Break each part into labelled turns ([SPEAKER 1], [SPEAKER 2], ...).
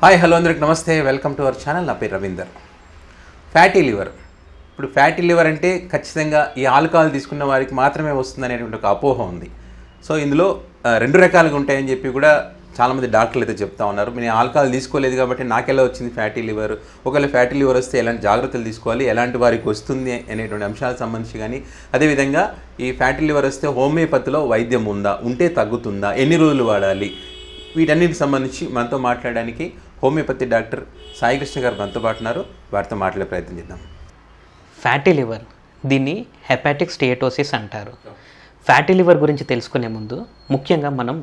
[SPEAKER 1] Hi hello అందరికి నమస్తే, welcome to our channel. నా పేరు రవీందర్. Fatty liver. ఇప్పుడు ఫ్యాటీ లివర్ అంటే ఖచ్చితంగా ఈ ఆల్కహాల్ తీసుకున్న వారికి మాత్రమే వస్తుంది అనేటువంటి ఒక అపోహ ఉంది. సో ఇందులో రెండు రకాలుగా ఉంటాయని చెప్పి కూడా చాలామంది డాక్టర్లు అయితే చెప్తా ఉన్నారు. నేను ఆల్కహాల్ తీసుకోలేదు కాబట్టి నాకెలా వచ్చింది ఫ్యాటీ లివర్, ఒకవేళ ఫ్యాటీ లివర్ వస్తే ఎలాంటి జాగ్రత్తలు తీసుకోవాలి, ఎలాంటి వారికి వస్తుంది అనేటువంటి అంశాలకు సంబంధించి కానీ, అదేవిధంగా ఈ ఫ్యాటీ లివర్ వస్తే హోమియోపతిలో వైద్యం ఉందా, ఉంటే తగ్గుతుందా, ఎన్ని రోజులు వాడాలి, వీటన్నిటికి సంబంధించి మనతో మాట్లాడడానికి హోమియోపతి డాక్టర్ సాయి కృష్ణ గారు మనతో పాటు ఉన్నారు. వారితో మాట్లాడే ప్రయత్నం చేద్దాం.
[SPEAKER 2] ఫ్యాటీ లివర్, దీన్ని హెపాటిక్ స్టియటోసిస్ అంటారు. ఫ్యాటీ లివర్ గురించి తెలుసుకునే ముందు ముఖ్యంగా మనం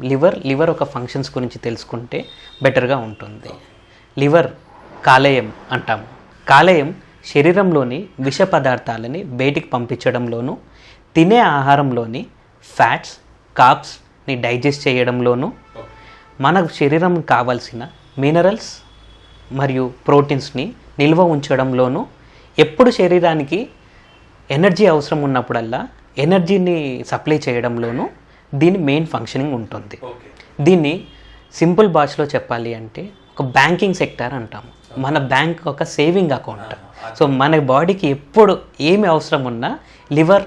[SPEAKER 2] లివర్ ఒక ఫంక్షన్స్ గురించి తెలుసుకుంటే బెటర్గా ఉంటుంది. లివర్ కాలేయం అంటాము. కాలేయం శరీరంలోని విష పదార్థాలని బయటికి పంపించడంలోనూ, తినే ఆహారంలోని ఫ్యాట్స్, కార్బ్స్ని డైజెస్ట్ చేయడంలోనూ, మన శరీరం కావాల్సిన మినరల్స్ మరియు ప్రోటీన్స్ని నిల్వ ఉంచడంలోనూ, ఎప్పుడు శరీరానికి ఎనర్జీ అవసరం ఉన్నప్పుడల్లా ఎనర్జీని సప్లై చేయడంలోనూ దీని మెయిన్ ఫంక్షనింగ్ ఉంటుంది. దీన్ని సింపుల్ భాషలో చెప్పాలి అంటే ఒక బ్యాంకింగ్ సెక్టార్ అంటాము. మన బ్యాంక్ ఒక సేవింగ్ అకౌంట్. సో మన బాడీకి ఎప్పుడు ఏమి అవసరం ఉన్నా లివర్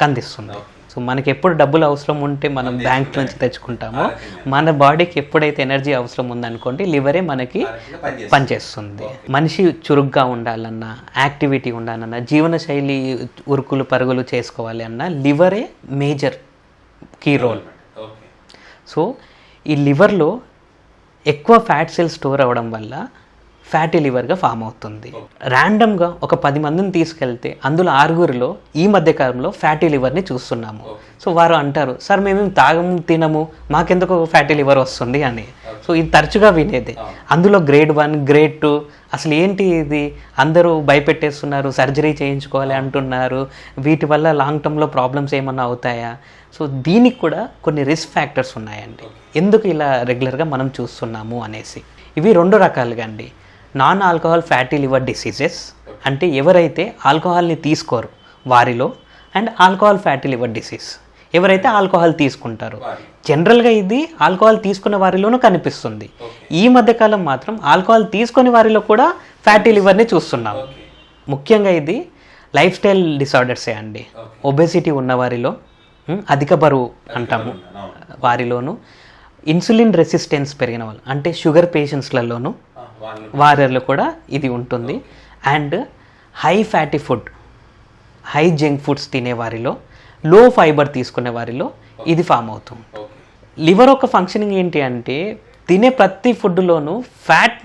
[SPEAKER 2] కందిస్తుంది. సో మనకి ఎప్పుడు డబ్బులు అవసరం ఉంటే మనం బ్యాంక్ నుంచి తెచ్చుకుంటామో, మన బాడీకి ఎప్పుడైతే ఎనర్జీ అవసరం ఉందనుకోండి లివరే మనకి పనిచేస్తుంది. మనిషి చురుగ్గా ఉండాలన్నా, యాక్టివిటీ ఉండాలన్నా, జీవనశైలి ఉరుకులు పరుగులు చేసుకోవాలి అన్నా లివరే మేజర్ కీ రోల్. సో ఈ లివర్లో ఎక్కువ ఫ్యాట్ సెల్స్ స్టోర్ అవ్వడం వల్ల ఫ్యాటీ లివర్గా ఫామ్ అవుతుంది. ర్యాండమ్గా ఒక 10 మందిని తీసుకెళ్తే అందులో 6గురిలో ఈ మధ్యకాలంలో ఫ్యాటీ లివర్ని చూస్తున్నాము. సో వారు అంటారు, సార్ మేమేం తాగము తినము, మాకెందుకు ఫ్యాటీ లివర్ వస్తుంది అని. సో ఇది తరచుగా వినేదే. అందులో గ్రేడ్ 1, గ్రేడ్ 2 అసలు ఏంటి ఇది, అందరూ భయపెట్టేస్తున్నారు, సర్జరీ చేయించుకోవాలి అంటున్నారు, వీటి వల్ల లాంగ్ టర్మ్లో ప్రాబ్లమ్స్ ఏమన్నా అవుతాయా. సో దీనికి కూడా కొన్ని రిస్క్ ఫ్యాక్టర్స్ ఉన్నాయండి, ఎందుకు ఇలా రెగ్యులర్గా మనం చూస్తున్నాము అనేసి. ఇవి 2 రకాలుగా అండి. Non alcohol fatty liver diseases అంటే ఎవరైతే ఆల్కహాల్ని తీసుకోరు వారిలో, and alcohol fatty liver disease ఎవరైతే ఆల్కహాల్ తీసుకుంటారో. జనరల్గా ఇది ఆల్కహాల్ తీసుకున్న వారిలోనూ కనిపిస్తుంది. ఈ మధ్యకాలం మాత్రం ఆల్కహాల్ తీసుకునే వారిలో కూడా ఫ్యాటీ లివర్ని చూస్తున్నాం. ముఖ్యంగా ఇది లైఫ్ స్టైల్ డిసార్డర్సే అండి. ఒబెసిటీ ఉన్న వారిలో, అధిక బరువు అంటాము వారిలోను, ఇన్సులిన్ రెసిస్టెన్స్ పెరిగిన వాళ్ళు అంటే షుగర్ పేషెంట్స్లలోనూ వారిలో కూడా ఇది ఉంటుంది. And high fatty food, high junk foods తినే వారిలో, లో ఫైబర్ తీసుకునే వారిలో ఇది ఫామ్ అవుతుంది. లివర్ ఒక ఫంక్షనింగ్ ఏంటి అంటే తినే ప్రతి ఫుడ్లోనూ ఫ్యాట్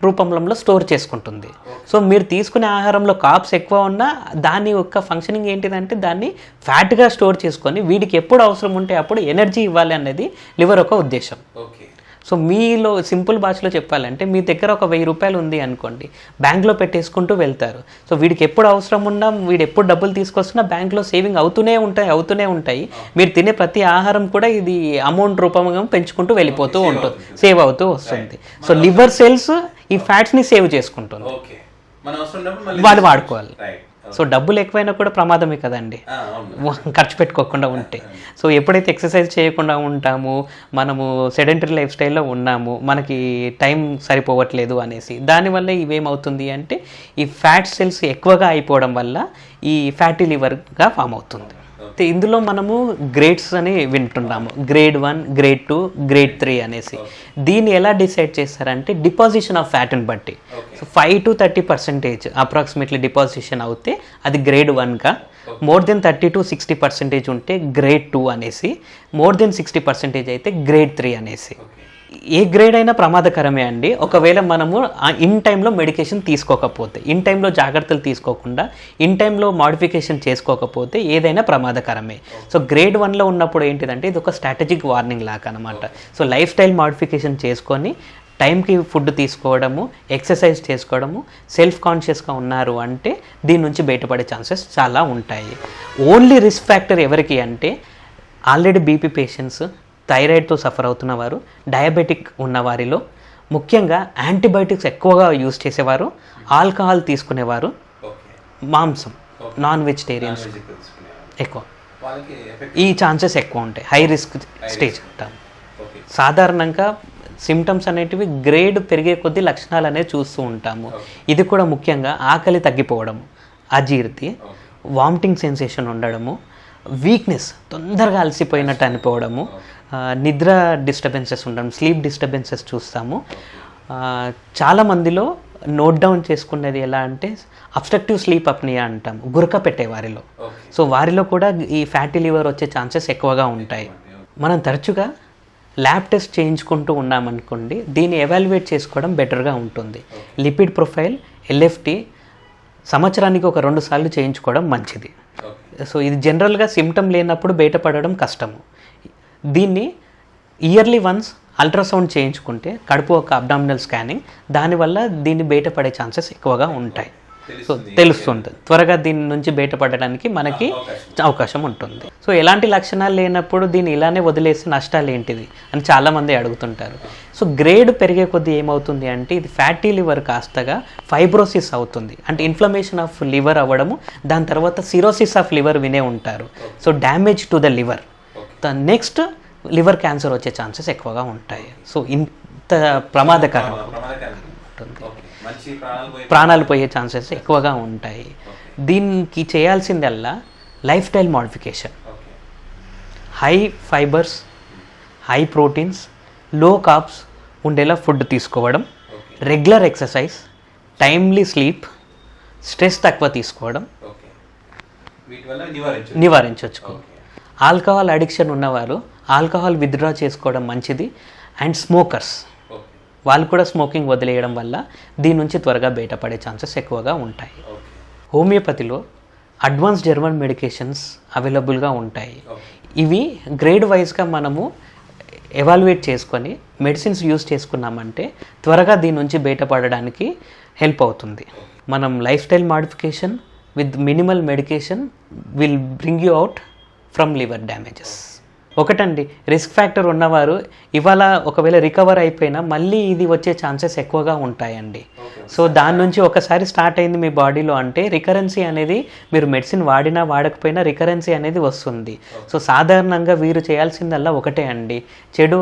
[SPEAKER 2] రూపంలో స్టోర్ చేసుకుంటుంది. సో మీరు తీసుకునే ఆహారంలో కార్బ్స్ ఎక్కువ ఉన్నా దాని యొక్క ఫంక్షనింగ్ ఏంటిదంటే దాన్ని ఫ్యాట్గా స్టోర్ చేసుకొని వీడికి ఎప్పుడు అవసరం ఉంటే అప్పుడు ఎనర్జీ ఇవ్వాలి అనేది లివర్ యొక్క ఉద్దేశం. సో మీలో సింపుల్ భాషలో చెప్పాలంటే మీ దగ్గర ఒక 1000 రూపాయలు ఉంది అనుకోండి, బ్యాంక్లో పెట్టేసుకుంటూ వెళ్తారు. సో వీడికి ఎప్పుడు అవసరం ఉన్నా, వీడు ఎప్పుడు డబ్బులు తీసుకొస్తున్నా బ్యాంక్లో సేవింగ్ అవుతూనే ఉంటాయి. మీరు తినే ప్రతి ఆహారం కూడా ఇది అమౌంట్ రూపంగా పెంచుకుంటూ వెళ్ళిపోతూ ఉంటుంది, సేవ్ అవుతూ వస్తుంది. సో లివర్ సెల్స్ ఈ ఫ్యాట్స్ని సేవ్ చేసుకుంటుంది, వాళ్ళు వాడుకోవాలి. సో డబ్బులు ఎక్కువైనా కూడా ప్రమాదమే కదండి, ఖర్చు పెట్టుకోకుండా ఉంటే. సో ఎప్పుడైతే ఎక్సర్సైజ్ చేయకుండా ఉంటాము, మనము సెడెంటరీ లైఫ్ స్టైల్లో ఉన్నాము, మనకి టైం సరిపోవట్లేదు అనేసి, దానివల్ల ఇవేమవుతుంది అంటే ఈ ఫ్యాట్ సెల్స్ ఎక్కువగా అయిపోవడం వల్ల ఈ ఫ్యాటీ లివర్గా ఫామ్ అవుతుంది. ఇందులో మనము గ్రేడ్స్ అని వింటున్నాము, గ్రేడ్ 1, గ్రేడ్ 2, గ్రేడ్ 3 అనేసి. దీన్ని ఎలా డిసైడ్ చేస్తారంటే డిపాజిషన్ ఆఫ్ ఫ్యాట్ని బట్టి. సో 5 to 30% అప్రాక్సిమేట్లీ డిపాజిషన్ అవుతే అది గ్రేడ్ 1గా, మోర్ దెన్ 30 to 60% ఉంటే గ్రేడ్ 2 అనేసి, మోర్ దెన్ 60% అయితే గ్రేడ్ 3 అనేసి. ఏ గ్రేడ్ అయినా ప్రమాదకరమే అండి, ఒకవేళ మనము ఇన్ టైంలో మెడికేషన్ తీసుకోకపోతే, ఇన్ టైంలో జాగ్రత్తలు తీసుకోకుండా, ఇన్ టైంలో మాడిఫికేషన్ చేసుకోకపోతే ఏదైనా ప్రమాదకరమే. సో గ్రేడ్ 1లో ఉన్నప్పుడు ఏంటిదంటే ఇది ఒక స్ట్రాటజిక్ వార్నింగ్ లాగా అనమాట. సో లైఫ్ స్టైల్ మాడిఫికేషన్ చేసుకొని టైంకి ఫుడ్ తీసుకోవడము, ఎక్సర్సైజ్ చేసుకోవడము, సెల్ఫ్ కాన్షియస్గా ఉన్నారు అంటే దీని నుంచి బయటపడే ఛాన్సెస్ చాలా ఉంటాయి. ఓన్లీ రిస్క్ ఫ్యాక్టర్ ఎవరికి అంటే ఆల్రెడీ బీపీ పేషెంట్స్, థైరాయిడ్తో సఫర్ అవుతున్న వారు, డయాబెటిక్ ఉన్నవారిలో, ముఖ్యంగా యాంటీబయాటిక్స్ ఎక్కువగా యూజ్ చేసేవారు, ఆల్కహాల్ తీసుకునేవారు, మాంసం నాన్ వెజిటేరియన్స్ ఎక్కువ, ఈ ఛాన్సెస్ ఎక్కువ ఉంటాయి. హై రిస్క్ స్టేజ్ అంటాం. సాధారణంగా సిమ్టమ్స్ అనేటివి గ్రేడ్ పెరిగే కొద్దీ లక్షణాలు అనేవి చూస్తూ ఉంటాము. ఇది కూడా ముఖ్యంగా ఆకలి తగ్గిపోవడం, అజీర్తి, వామిటింగ్ సెన్సేషన్ ఉండడము, వీక్నెస్, తొందరగా అలసిపోయినట్టు అనిపోవడము, నిద్ర డిస్టర్బెన్సెస్ ఉండడం, స్లీప్ డిస్టర్బెన్సెస్ చూస్తాము. చాలా మందిలో నోట్ డౌన్ చేసుకునేది ఎలా అంటే అబ్స్ట్రక్టివ్ స్లీప్ అప్నియా అంటాము, గురక పెట్టే వారిలో. సో వారిలో కూడా ఈ ఫ్యాటీ లివర్ వచ్చే ఛాన్సెస్ ఎక్కువగా ఉంటాయి. మనం తరచుగా ల్యాబ్ టెస్ట్ చేయించుకుంటూ ఉన్నామనుకోండి, దీన్ని ఎవాల్యుయేట్ చేసుకోవడం బెటర్గా ఉంటుంది. లిపిడ్ ప్రొఫైల్, ఎల్ఎఫ్టి సంవత్సరానికి ఒక 2 సార్లు చేయించుకోవడం మంచిది. సో ఇది జనరల్గా సిమ్టమ్ లేనప్పుడు బయటపడడం కష్టము. దీన్ని ఇయర్లీ వన్స్ అల్ట్రాసౌండ్ చేయించుకుంటే, కడుపు ఒక అబ్డామినల్ స్కానింగ్, దానివల్ల దీన్ని బయటపడే ఛాన్సెస్ ఎక్కువగా ఉంటాయి. సో తెలుస్తుంటుంది, త్వరగా దీని నుంచి బయటపడడానికి మనకి అవకాశం ఉంటుంది. సో ఎలాంటి లక్షణాలు లేనప్పుడు దీన్ని ఇలానే వదిలేసి నష్టాలు ఏంటిది అని చాలామంది అడుగుతుంటారు. సో గ్రేడ్ పెరిగే కొద్దీ ఏమవుతుంది అంటే ఇది ఫ్యాటీ లివర్ కాస్తగా ఫైబ్రోసిస్ అవుతుంది. అంటే ఇన్ఫ్లమేషన్ ఆఫ్ లివర్ అవ్వడము, దాని తర్వాత సిరోసిస్ ఆఫ్ లివర్ వినే ఉంటారు. So damage to the liver, next liver cancer వచ్చే ఛాన్సెస్ ఎక్కువగా ఉంటాయి. సో ఇంత ప్రమాదకరం ఉంటుంది, ప్రాణాలు పోయే ఛాన్సెస్ ఎక్కువగా ఉంటాయి. దీనికి చేయాల్సిందల్లా life style modification, high fibres, high proteins, లో కార్బ్స్ ఉండేలా ఫుడ్ తీసుకోవడం, regular exercise, timely sleep, stress తక్కువ తీసుకోవడం నివారించవచ్చు. ఆల్కహాల్ అడిక్షన్ ఉన్నవారు ఆల్కహాల్ విత్డ్రా చేసుకోవడం మంచిది. అండ్ స్మోకర్స్, వాళ్ళు కూడా స్మోకింగ్ వదిలేయడం వల్ల దీని నుంచి త్వరగా బయటపడే ఛాన్సెస్ ఎక్కువగా ఉంటాయి. హోమియోపతిలో అడ్వాన్స్ జర్మన్ మెడికేషన్స్ అవైలబుల్గా ఉంటాయి. ఇవి గ్రేడ్ వైజ్గా మనము ఎవాల్యుయేట్ చేసుకొని మెడిసిన్స్ యూజ్ చేసుకున్నామంటే త్వరగా దీని నుంచి బయటపడడానికి హెల్ప్ అవుతుంది. మనం life style modification with minimal medication will bring you out from liver damages. ఒకటండి, రిస్క్ ఫ్యాక్టర్ ఉన్నవారు ఇవాళ ఒకవేళ రికవర్ అయిపోయినా మళ్ళీ ఇది వచ్చే ఛాన్సెస్ ఎక్కువగా ఉంటాయండి. సో దాని నుంచి ఒకసారి స్టార్ట్ అయింది మీ బాడీలో అంటే రికరెన్సీ అనేది, మీరు మెడిసిన్ వాడినా వాడకపోయినా రికరెన్సీ అనేది వస్తుంది. సో సాధారణంగా వీరు చేయాల్సిందల్లా ఒకటే అండి, చెడు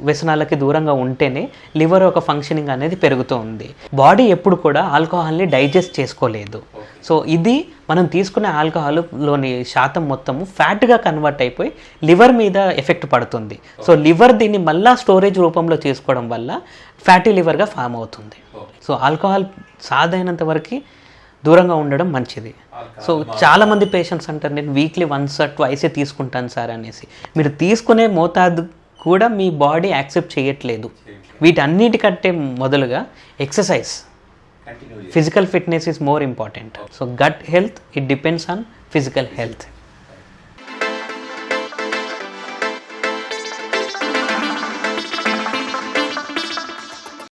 [SPEAKER 2] వ్యసనాలకి దూరంగా ఉంటేనే లివర్ ఒక ఫంక్షనింగ్ అనేది పెరుగుతుంది. బాడీ ఎప్పుడు కూడా ఆల్కహాల్ని డైజెస్ట్ చేసుకోలేదు. సో ఇది మనం తీసుకునే ఆల్కహాల్లోని శాతం మొత్తము ఫ్యాట్గా కన్వర్ట్ అయిపోయి లివర్ మీద ఎఫెక్ట్ పడుతుంది. సో లివర్ దీన్ని మళ్ళా స్టోరేజ్ రూపంలో చేసుకోవడం వల్ల ఫ్యాటీ లివర్గా ఫామ్ అవుతుంది. సో ఆల్కహాల్ సాధ్యమైనంత వరకు దూరంగా ఉండడం మంచిది. సో చాలామంది పేషెంట్స్ అంటారు నేను వీక్లీ వన్స్ ఆర్ ట్వైసే తీసుకుంటాను సార్ అనేసి. మీరు తీసుకునే మోతాదు కూడా మీ బాడీ యాక్సెప్ట్ చేయట్లేదు. వీటన్నిటికంటే మొదలుగా exercise, physical fitness is more important. So gut health, it depends on physical health.